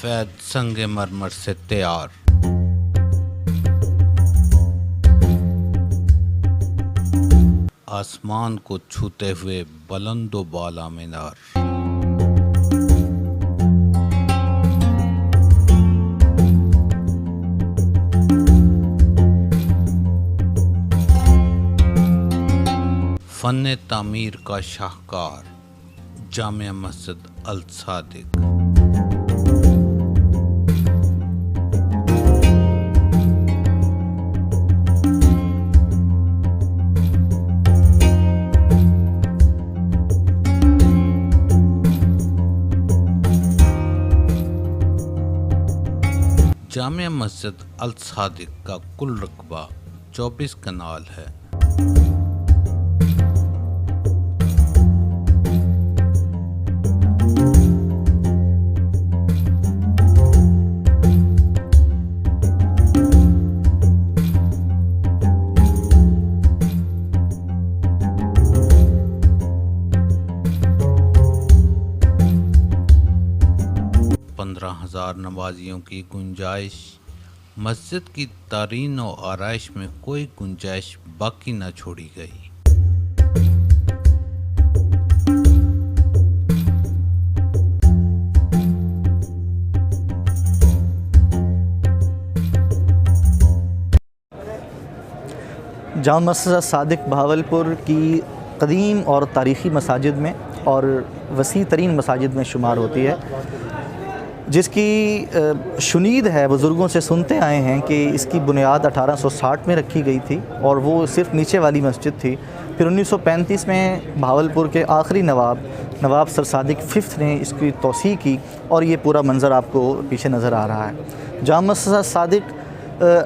सफ़ेद संगमरमर से तैयार। आसमान को छूते हुए बुलंदो बाला मीनार। फन तामीर का शाहकार जामिया मस्जिद अल सादिक। जामिया मस्जिद अल सादिक का कुल रकबा 24 कनाल है। नमाजियों की गुंजाइश। मस्जिद की तारीन और आराइश में कोई गुंजाइश बाकी न छोड़ी गई। जामा मस्जिद सादिक बहावलपुर की कदीम और तारीख़ी मसाजिद में और वसी तरीन मसाजिद में शुमार होती है, जिसकी शुनीद है बुज़ुर्गों से सुनते आए हैं कि इसकी बुनियाद 1860 में रखी गई थी और वो सिर्फ़ नीचे वाली मस्जिद थी। फिर 1935 में बहावलपुर के आखिरी नवाब सर सादिक फिफ्थ ने इसकी तोसी की और ये पूरा मंज़र आपको पीछे नज़र आ रहा है। जामा मस्जिद सादिक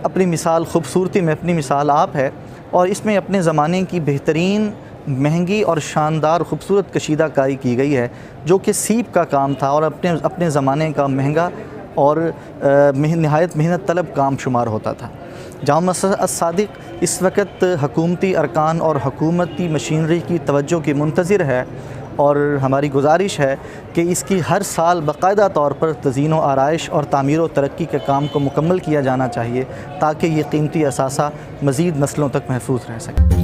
अपनी मिसाल ख़ूबसूरती में अपनी मिसाल आप है और इसमें अपने ज़माने की बेहतरीन महंगी और शानदार ख़ूबसूरत कशीदाकारी की गई है, जो कि सीप का काम था और अपने ज़माने का महंगा और नहायत मेहनत तलब काम शुमार होता था। जामा मस्जिद सादिक इस वक्त हकूमती अरकान और हकूमती मशीनरी की तवज्जो की मुंतज़िर है और हमारी गुजारिश है कि इसकी हर साल बाकायदा तौर पर तज़ीन व आराइश और तामीर व तरक्की के काम को मुकम्मल किया जाना चाहिए, ताकि ये कीमती असासा मज़ीद नस्लों तक महफूज रह सके।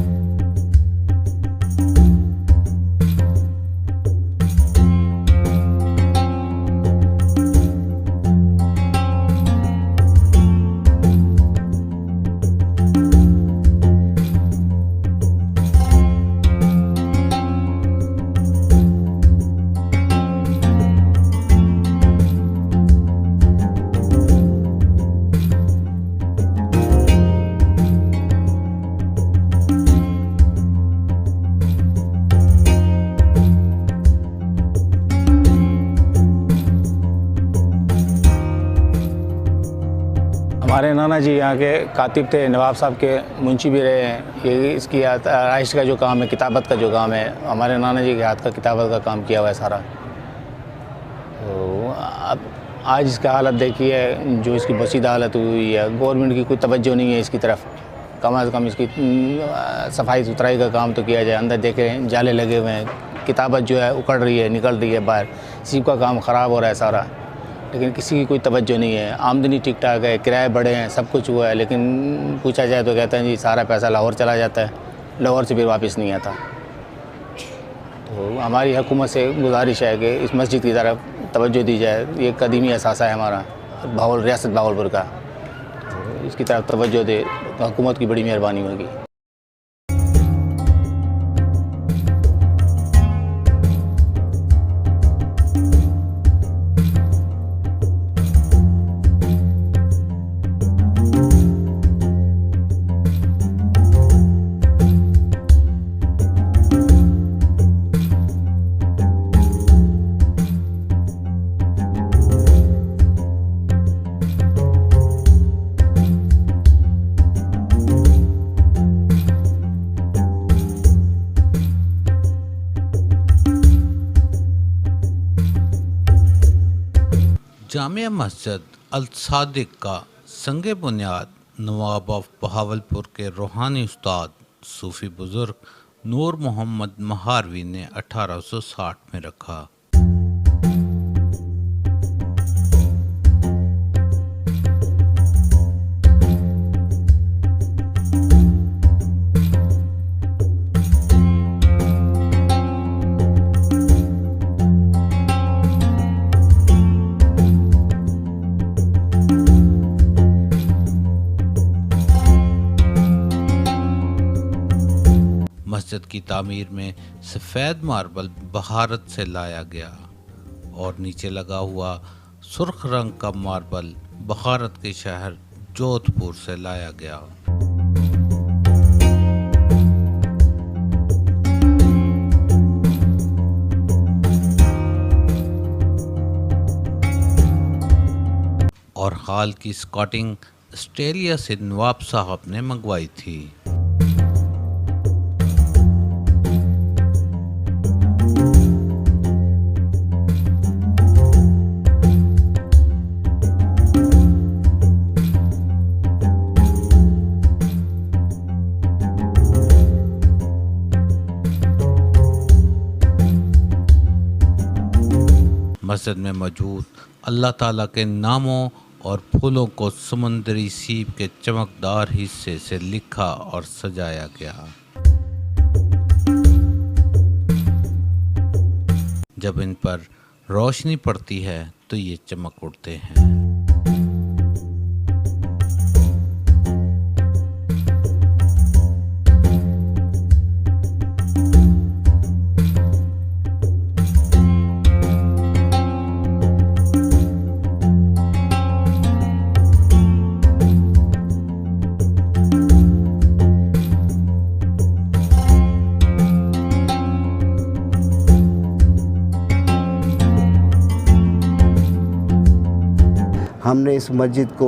हमारे नाना जी यहाँ के कातिब थे, नवाब साहब के मुंशी भी रहे हैं। ये इसकी आराइश का जो काम है, किताबत का जो काम है, हमारे नाना जी के हाथ का किताबत का काम किया हुआ है सारा। तो अब आज इसका हालत देखिए, जो इसकी बसीदा हालत हुई है, गवर्नमेंट की कोई तवज्जो नहीं है इसकी तरफ। कम अज़ कम इसकी सफाई सुथराई का काम तो किया जाए। अंदर देखें जाले लगे हुए हैं, किताबत जो है उकड़ रही है, निकल रही है बाहर, सीप का काम ख़राब हो रहा है सारा, लेकिन किसी की कोई तवज्जो नहीं है। आमदनी ठीक ठाक है, किराए बढ़े हैं, सब कुछ हुआ है, लेकिन पूछा जाए तो कहते हैं जी सारा पैसा लाहौर चला जाता है, लाहौर से फिर वापस नहीं आता। तो हमारी हुकूमत से गुजारिश है कि इस मस्जिद की तरफ तवज्जो दी जाए। ये कदीमी असासा है हमारा रियासत बहावलपुर का, तो इसकी तरफ तवज्जो दे तो हुकूमत की बड़ी मेहरबानी होगी। जामिया मस्जिद अल सादिक का संगे बुनियाद नवाब ऑफ बहावलपुर के रूहानी उस्ताद सूफ़ी बुज़ुर्ग नूर मोहम्मद महारवी ने 1860 में रखा। मस्जिद की तामीर में सफ़ेद मार्बल भारत से लाया गया और नीचे लगा हुआ सुर्ख रंग का मार्बल भारत के शहर जोधपुर से लाया गया। और हाल की स्कॉटिंग ऑस्ट्रेलिया से नवाब साहब ने मंगवाई थी। मस्जिद में मौजूद अल्लाह ताला के नामों और फूलों को समुद्री सीप के चमकदार हिस्से से लिखा और सजाया गया। जब इन पर रोशनी पड़ती है तो ये चमक उठते हैं। हमने इस मस्जिद को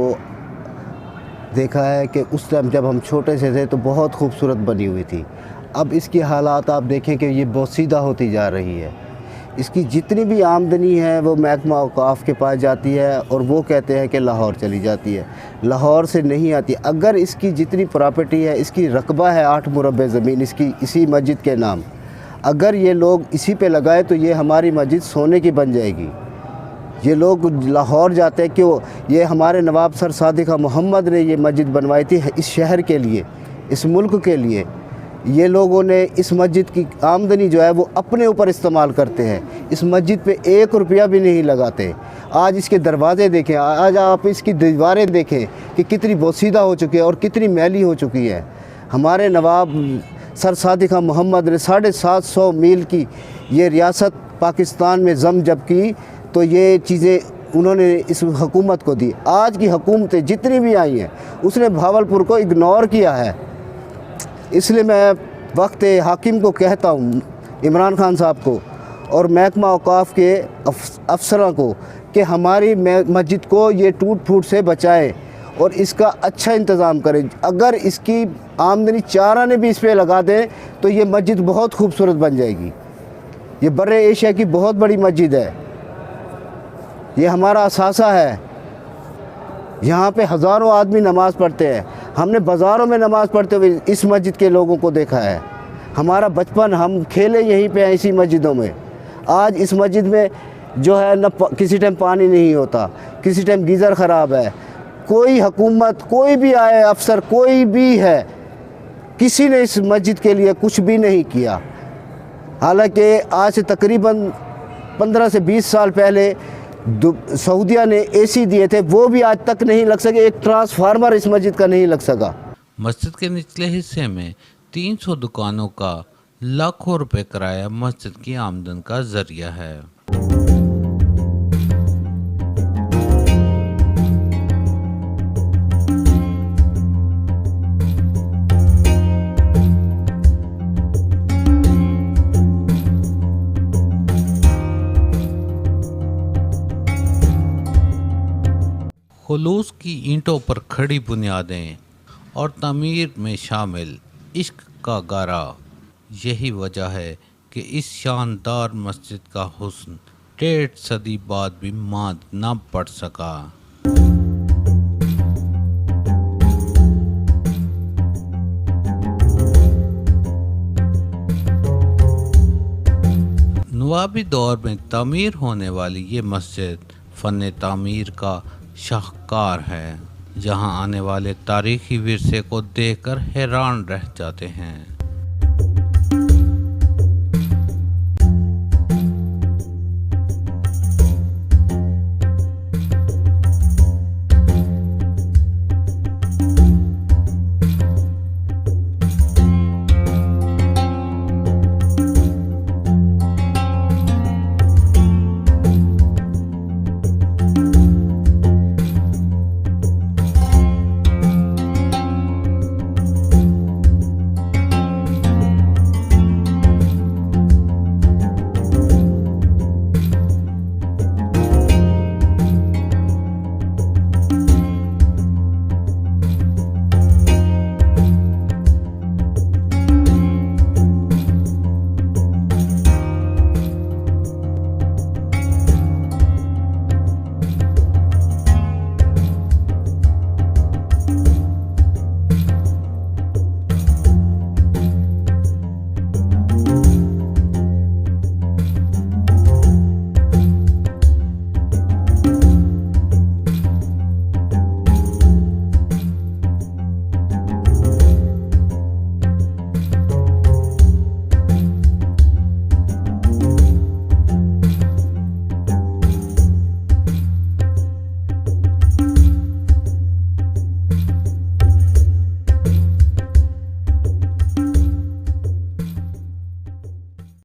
देखा है कि उस टाइम जब हम छोटे से थे तो बहुत खूबसूरत बनी हुई थी। अब इसकी हालात आप देखें कि ये बोसीदा होती जा रही है। इसकी जितनी भी आमदनी है वो महकमा औकाफ के पास जाती है और वो कहते हैं कि लाहौर चली जाती है, लाहौर से नहीं आती। अगर इसकी जितनी प्रॉपर्टी है, इसकी रकबा है 8 मुरब्बे ज़मीन इसकी इसी मस्जिद के नाम, अगर ये लोग इसी पे लगाए तो ये हमारी मस्जिद सोने की बन जाएगी। ये लोग लाहौर जाते हैं क्यों? ये हमारे नवाब सर सादिक मोहम्मद ने ये मस्जिद बनवाई थी इस शहर के लिए, इस मुल्क के लिए। ये लोगों ने इस मस्जिद की आमदनी जो है वो अपने ऊपर इस्तेमाल करते हैं, इस मस्जिद पे 1 रुपया भी नहीं लगाते। आज इसके दरवाज़े देखें, आज आप इसकी दीवारें देखें कि कितनी बोसीदा हो चुकी है और कितनी मैली हो चुकी है। हमारे नवाब सर सादिक मोहम्मद ने 750 मील की ये रियासत पाकिस्तान में जम जब की तो ये चीज़ें उन्होंने इस हुकूमत को दी। आज की हुकूमतें जितनी भी आई हैं उसने भावलपुर को इग्नोर किया है। इसलिए मैं वक्त हाकिम को कहता हूँ, इमरान खान साहब को और महकमा औकाफ के अफसरों को कि हमारी मस्जिद को ये टूट फूट से बचाएं और इसका अच्छा इंतज़ाम करें। अगर इसकी आमदनी 4 आने भी इस पर लगा दें तो ये मस्जिद बहुत खूबसूरत बन जाएगी। ये बर्रे एशिया की बहुत बड़ी मस्जिद है, ये हमारा असासा है। यहाँ पे हज़ारों आदमी नमाज़ पढ़ते हैं। हमने बाज़ारों में नमाज़ पढ़ते हुए इस मस्जिद के लोगों को देखा है। हमारा बचपन हम खेले यहीं पे हैं इसी मस्जिदों में। आज इस मस्जिद में जो है न किसी टाइम पानी नहीं होता, किसी टाइम गीज़र ख़राब है। कोई हुकूमत, कोई भी आए अफसर, कोई भी है, किसी ने इस मस्जिद के लिए कुछ भी नहीं किया। हालांकि आज से तकरीबन 15 से 20 साल पहले सऊदिया ने एसी दिए थे, वो भी आज तक नहीं लग सके। एक ट्रांसफार्मर इस मस्जिद का नहीं लग सका। मस्जिद के निचले हिस्से में 300 दुकानों का लाखों रुपए किराया मस्जिद की आमदन का जरिया है। खुलूस की ईंटों पर खड़ी बुनियादें और तामीर में शामिल इश्क का गारा, यही वजह है कि इस शानदार मस्जिद का हुस्न 1.5 सदी बाद भी मात न पड़ सका। नवाबी दौर में तामीर होने वाली ये मस्जिद फ़न तामीर का शाहकार है, जहां आने वाले तारीखी विरसे को देखकर हैरान रह जाते हैं।